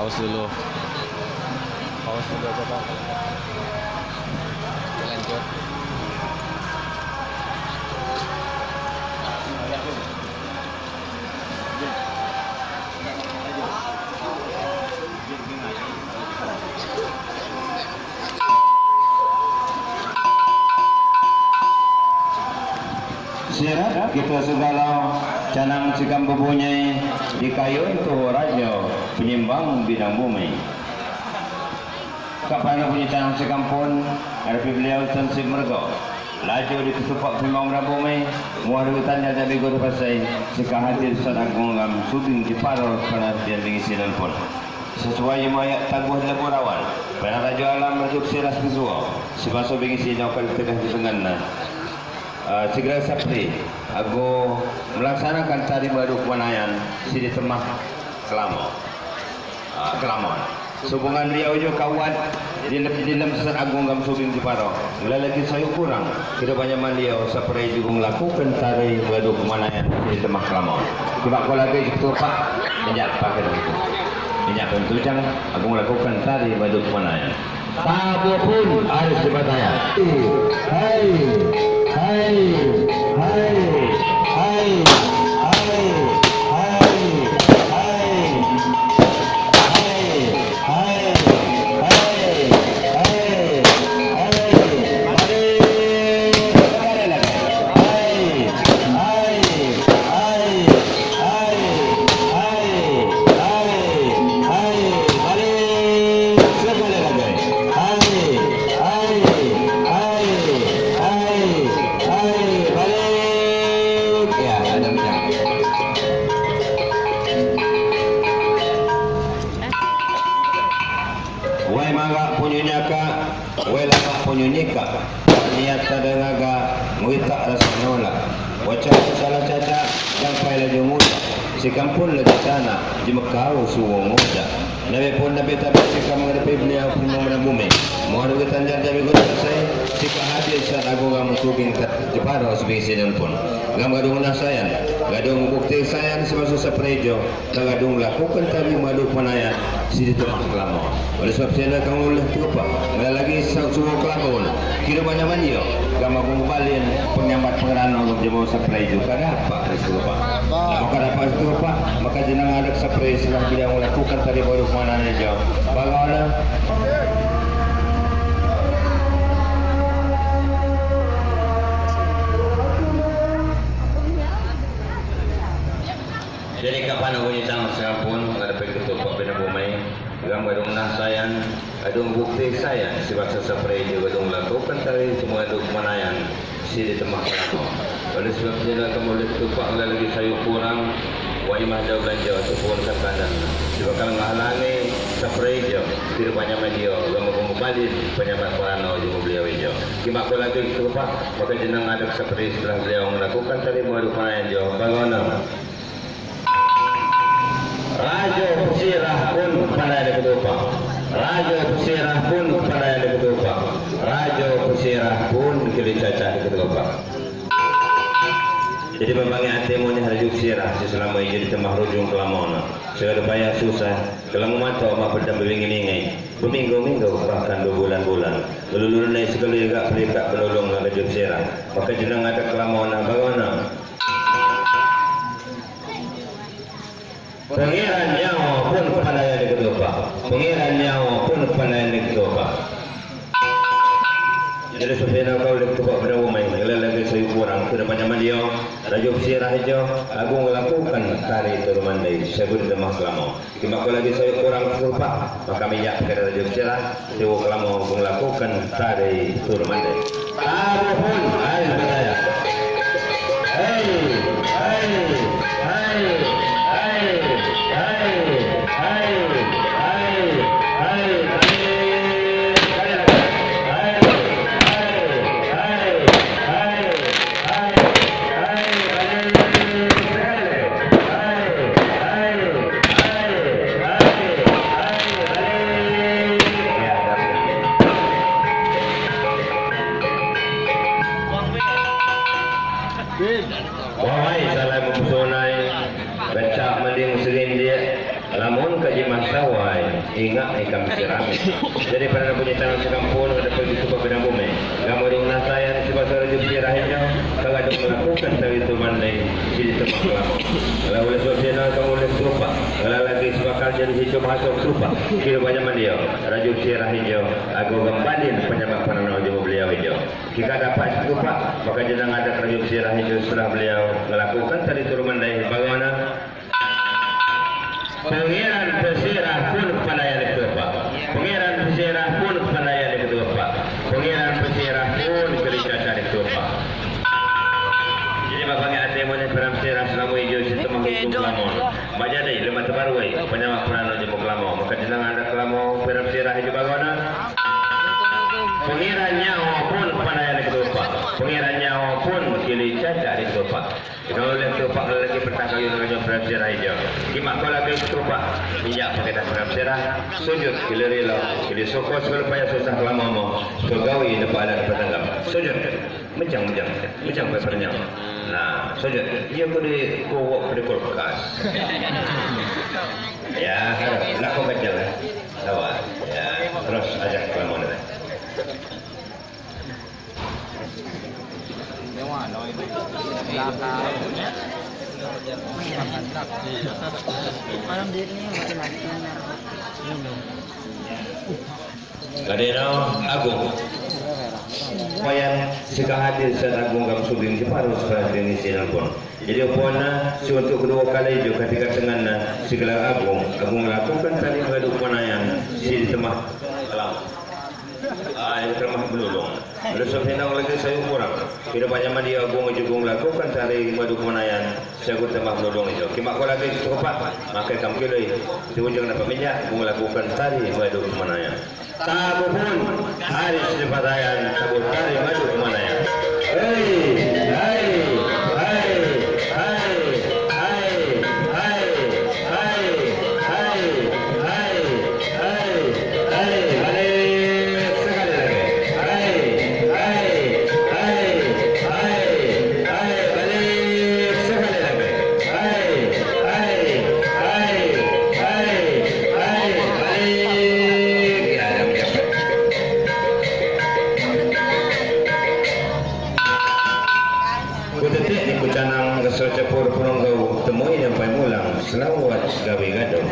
Pause dulu. Pause dulu aja bang. Kita lanjut. Sirat kita segala canang cikam berbunyi di kayu tuh raja penyimbang bidang bumi. Kapan punya canang cikam pun ada beliau tansib mergo. Laju di kesupak penyimbang bidang bumi. Muar hutan jadi bigur pasai. Jika hadir saat agung ngam subing di paro penasian bingisi dan pun. Sesuai yang ayat tangguh dalam rawan. Pada raja alam merjuk siras visual. Sebab bingisi dan akan tengah disengan. Segera Sapri aku melaksanakan cari baru kemenayan Sidi Temah Kelamon. Hubungan beliau juga kawan di dalam Sesat Agung Gam Subing Jeparo. Mula lagi saya kurang kita banyak beliau Sapri juga melakukan cari baru kemenayan Sidi Temah Kelamon. Cuma kalau lagi itu Pak menjak pakai itu. Menjak pentucang aku melakukan cari baru kemenayan. Tabu pun harus dibataya. Hai. Hai, hai, hai, hai, hai, hai, hai, punyunyika niat tadengaga muita rasa nolak wacana salah caca yang payah jumuda si kampun lagi sana di Mekau suwung muda nabi pun nabi tabi si menghadapi beliau penyumbang bumi mohon kita jadi berikut saya si hadir saat aku kamu subing Jeparo subing sinan pun ngam gadung nasayan gadung bukti sayan semasuk saprejo gadung lakukan tadi madu penayan Sidi Temah Kelamon. Oleh sebab saya kamu boleh terlupa. Malah lagi semua Kelamon. Kira banyak dia. Kamu kembali penyambat pengeran untuk jemaah saprai itu. Kada apa terlupa. Maka dapat terlupa. Maka jenang ada saprai setelah beliau melakukan tadi baru mana dia jauh. Bagaimana? Jadi kapan aku nyicang siapun menghadapi ketua bina bumi gam gadung nasayan adung bukti sayan si baksa saprai juga gadung lakukan tadi semua adung manayan Sidi Temah Kelamon. Oleh sebab dia kamu boleh ketua lagi sayur kurang wa imah jauh belanja ataupun kandang sebab kalau menghalangi saprai jauh tidak banyak media gam kembali penyambat perano juga beliau jauh kimak ko lagi ketua maka jenang ada saprai setelah beliau melakukan tadi baru manayan jauh bagaimana Raja Pesirah pun kepada yang ketupa. Raja Pesirah pun kepada yang ketupa. Raja Pesirah pun kiri caca ketupa. Jadi memangnya hatimu ni Raja Pesirah selama ini di Temah Rujung Kelamon. Segala payah susah. Kalau memantau mak pedang berminggu-minggu, berminggu-minggu bahkan 2 bulan-bulan. Lalu naik sekali juga peringkat penolong Raja Pesirah. Maka jenang ada Kelamon bagaimana? Pengiran nyawa pun kepada yang diketupa. Pengiran nyawa pun kepada yang diketupa. Jadi sebenarnya kau diketupa pada umai. Kalau lagi saya kurang sudah banyak dia. Raja Pesirah hijau. Aku melakukan tari turmandai. Sebut Temah Kelamon. Jika kau lagi saya kurang ketupa, maka minyak kepada Raja Pesirah. Dewa Kelamon melakukan tari turmandai. Tari pun air beraya. Hai, hai, hai. Wahai salam musonai, becak mending serin dia, lamun kaji masawai. ingat kami sirami. Jadi pada punya tanah sekampun ada pergi ke bidang bumi. Kamu di nasayan si bahasa raja sirahnya kalau ada melakukan dari itu mandai di tempat kamu. Kalau oleh sebabnya kamu oleh lupa. Kalau lagi sebakal jadi hijau masuk lupa. Kira banyak mandia. Raja sirahnya aku kembali penyebab panah jauh beliau hijau. Jika dapat lupa maka jangan ada raja sirahnya setelah beliau melakukan dari itu mandai bagaimana? Pangeran Pesirah pun pelayan itu Pak. Pangeran Pesirah pun pelayan itu Pak. Pangeran Pesirah pun kerja cari itu Pak. Jadi bapaknya ada yang mana peram Pesirah selama hijau situ menghukum kelamon. Baca deh lemah terbarui penyamak peran jemput kelamon. Maka jenang ada kelamon peram Pesirah hijau bagaimana? Pangerannya pun pelayan itu Pak. Pangerannya pun kili caca itu Pak. Kalau lihat tu Pak lagi pertama yang raja Pesirah hijau. Kimak kau lagi tu Pak minyak pakai dah Pesirah sujud kili rela kili sokos kalau payah susah lama mau segawi depan ada petangga sujud macam papernya. Nah sujud dia boleh kau boleh kulkas. Ya lakukan jalan lawat ya terus ajak kamu dah. Malam duit ni mati-mati. Kadena Agung Payan sikah hadir saat Agung kamu subing di paruh sekolah ini siang pun. Jadi puana si untuk kedua kali juga ketika dengan si gelar Agung melakukan tadi mengadu puanayan si temah alam. Yang termah belulung. Ada sebenarnya lagi saya kurang. Tidak banyak mandi Agung juga melakukan cari madu kemenayan. Saya guna temah belulung itu. Kimak kau lagi cepat. Maka kamu kilai. Di ujung dapat minyak. Agung melakukan cari madu kemenayan. Tabu pun hari sepatayan. Tabu cari madu kemenayan. Hei, hei, hei, hei, hei, hei, hei, hei, hei, hei, hei. Selawat gawe gadong.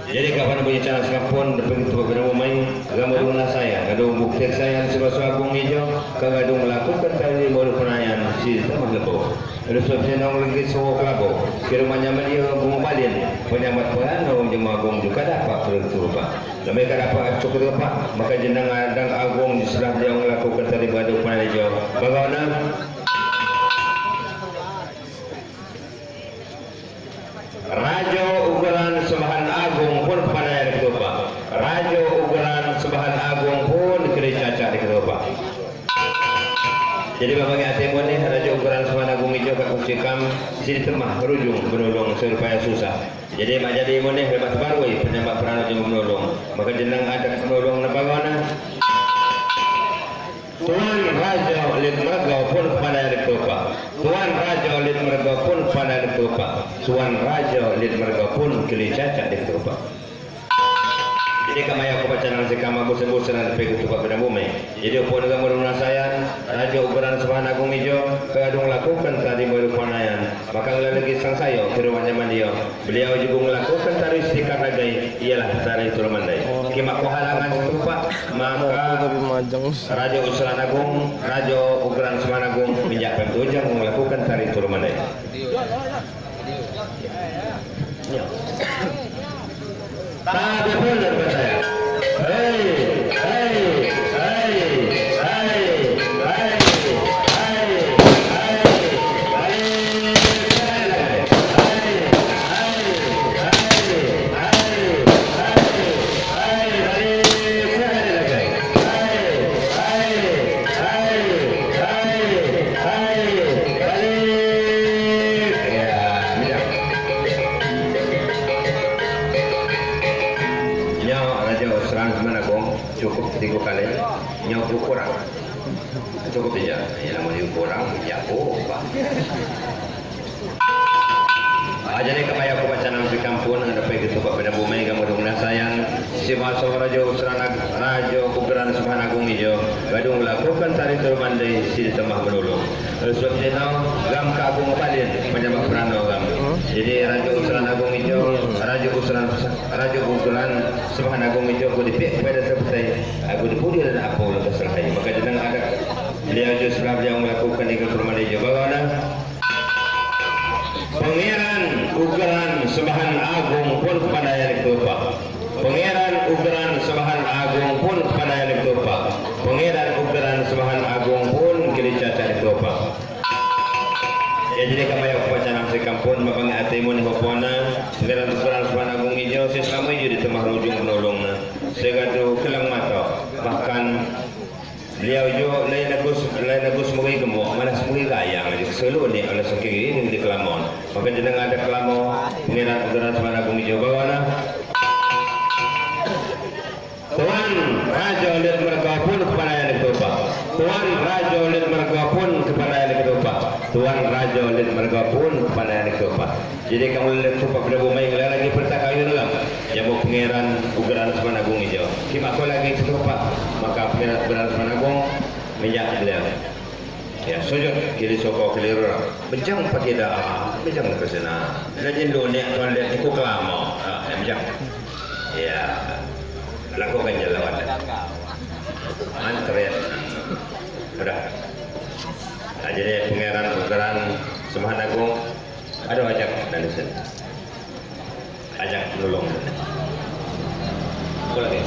Jadi kapan punya cara sekampun begitu beberapa main gambar rumah saya, gadong bukti saya sebab Agung hijau, kagadong melakukan tadi baru penayan si temah lebau. Ada sebab saya nong lagi sewa kelabo. Kira macam dia bunga balin, penyamat perano jemaah Agung juga dapat berturupa. Dan mereka dapat cukup dapat, maka jenang adang Agung setelah dia melakukan tadi baru penayan hijau. Bagaimana? Raja Ugaran Sembahan Agung pun pada yang kedua. Raja Ugaran Sembahan Agung pun kiri caca di kedua. Jadi bapaknya Atimon ni Raja Ugaran Sembahan Agung hijau kat kucikam sini temah berujung berulung supaya susah. Jadi mak jadi imon ni hebat baru penyebab peranu jumpa berulung. Maka jenang ada berulung nak bagaimana? Tuan Raja Lid Merga pun pada yang kedua. Tuan Raja Lid Merga pun pada yang kedua. Tuan Raja Lid Merga pun kili caca di kedua. Jadi kami aku baca nang sikam aku sembuh senang pergi ke tempat bumi. Jadi pun kamu rumah saya Raja Ugaran Sembahan Agung hijau kadung lakukan tadi baru panayan. Maka lagi sang saya kira macam dia. Beliau juga melakukan tari sedikit lagi ialah tari turmandai. Kimak halangan tempat maka Raja Usulan Agung, Raja Ugaran Sembahan Agung minyak pentojang melakukan tari turmandai. Ya. Tapi pun saya. Hei, hei, hei, hei, hei, hei, cukup 3 kali yang kurang cukup saja yang namanya kurang ya Pak. Jadi kebaya aku baca nama di kampung ada pergi tempat pada bumi kamu dengan sayang isi masa Raja Usranag Raja Ugeran Sembahan Agung Ijo gadung lakukan tari termandai si temah menolong. Sebab dia tahu gam kagung palin penyebab perano gam. Jadi Raja Usran Agung Ijo Raja Ugeran Sembahan Agung Ijo aku dipik kepada seperti aku dipudi dan apa lepas selesai. Maka jangan ada beliau juga setelah beliau melakukan ikut permandai Ijo bagaimana? Pangeran Ugeran Sembahan Agung pun kepada yang ditupak. Pangeran Ugeran Sembahan Agung pun kepada yang ditupak. Pangeran Ugeran Sembahan Agung pun kelicat yang ditupak. Ya jadi kami yang pacaran sekampun mabang atimu ni hopona. Pangeran Ugeran Sembahan Agung hijau selama itu di tengah ujung menolong. Segadu kelang mata. Bahkan beliau juga lain agus mungkin gemuk, mana semua gayang aja. Selalu ni oleh sekiri ini di Kelamon. Maka jeneng ada Kelamon, Pangeran Ugeran Sembahan Agung hijau bagaimana? Tuan Raja Ulit Merga pun kepada yang ditupak. Tuan Raja Ulit Merga pun kepada yang ditupak. Tuan Raja Ulit Merga pun kepada yang ditupak. Jadi kamu lihat tupak pada bumi yang lagi pertaka itu dalam. Yang Pangeran Ugeran Sembahan Agung hijau. Kim aku lagi tupak. Maka Pangeran Ugeran Sembahan Agung minyak beliau. Ya sujud kiri soko kiri orang. Bencang pakai dah. Bencang ke sana. Lagi dunia tuan lihat ikut kelama. Bencang. Ya. Lakukan jalan antret sudah nah, jadi Pangeran Ugeran Sembahan Agung ada ajak dari sini ajak menolong apa lagi